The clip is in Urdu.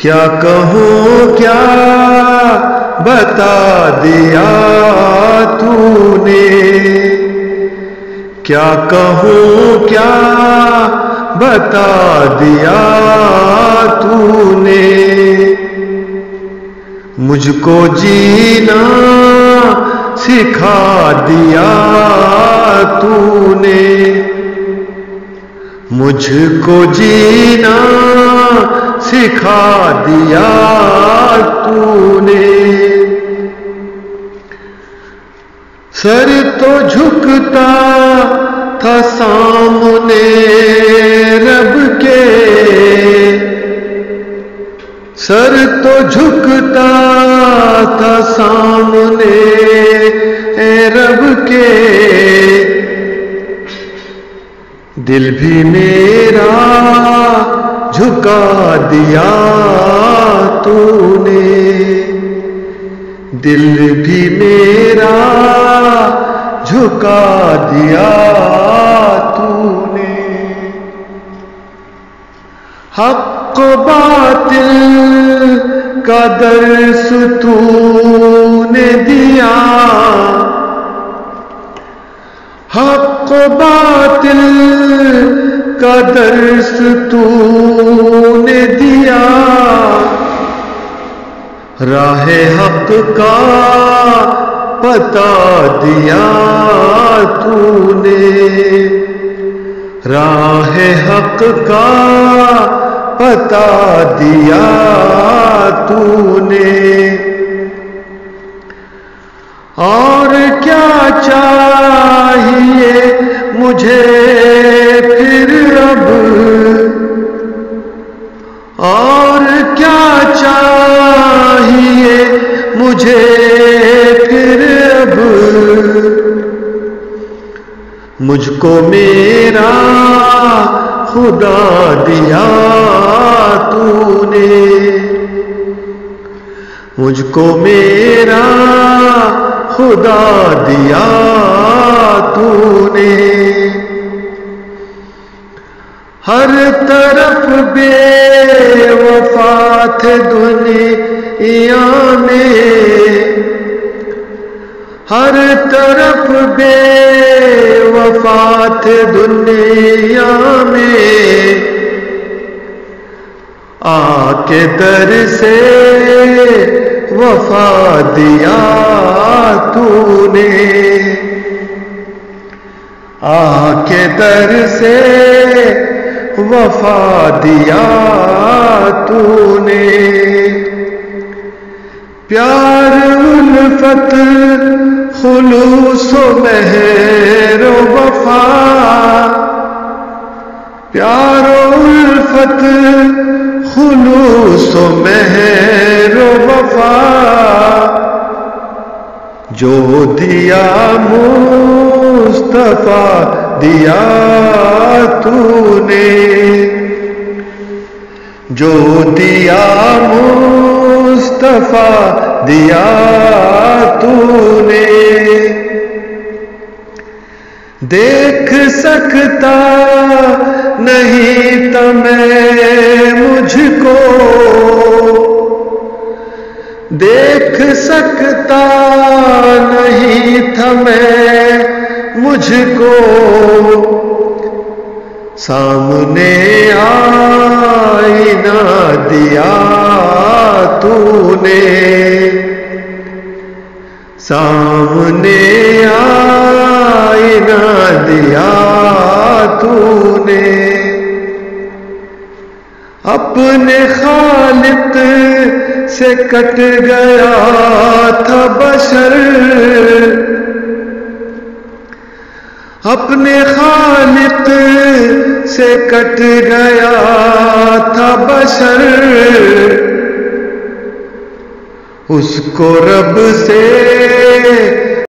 کیا کہوں کیا بتا دیا تو نے، کیا کہوں کیا بتا دیا تو نے، مجھ کو جینا سکھا دیا تو نے، مجھ کو جینا سکھا دیا تو نے، سر تو جھکتا تھا سامنے رب کے، سر تو جھکتا تھا سامنے رب کے، دل بھی میرا جھکا دیا تو نے، دل بھی میرا جھکا دیا تو نے، حق باطل کا درس تو نے دیا، حق باطل کا درس تو نے دیا، راہ حق کا پتا دیا تو نے، راہ حق کا پتا دیا تو نے، اور کیا چاہیے مجھے پھر اب، اور کیا چاہیے مجھے پھر اب، مجھ کو میرا خدا دیا تو نے، مجھ کو میرا خدا دیا تو نے، ہر طرف بے وفا تھے دنیا میں، ہر طرف بے وفا تھے دنیا میں، آ کے در سے وفا دیا تو نے، آ کے در سے وفا دیا تو نے، پیار الفت خلوص و مہر و وفا، پیار الفت خلوص و مہر و وفا، جو دیا مصطفیٰ دیا تو نے، جو دیا مصطفیٰ دیا تو نے، دیکھ سکتا نہیں تھا میں مجھ کو، دیکھ سکتا نہیں تھا میں مجھ کو، سامنے آئینہ دیا تو نے، سامنے آئینہ دیا تو نے، اپنے خالق سے کٹ گیا تھا بشر، اپنے خالق سے کٹ گیا تھا بشر، اس کو رب سے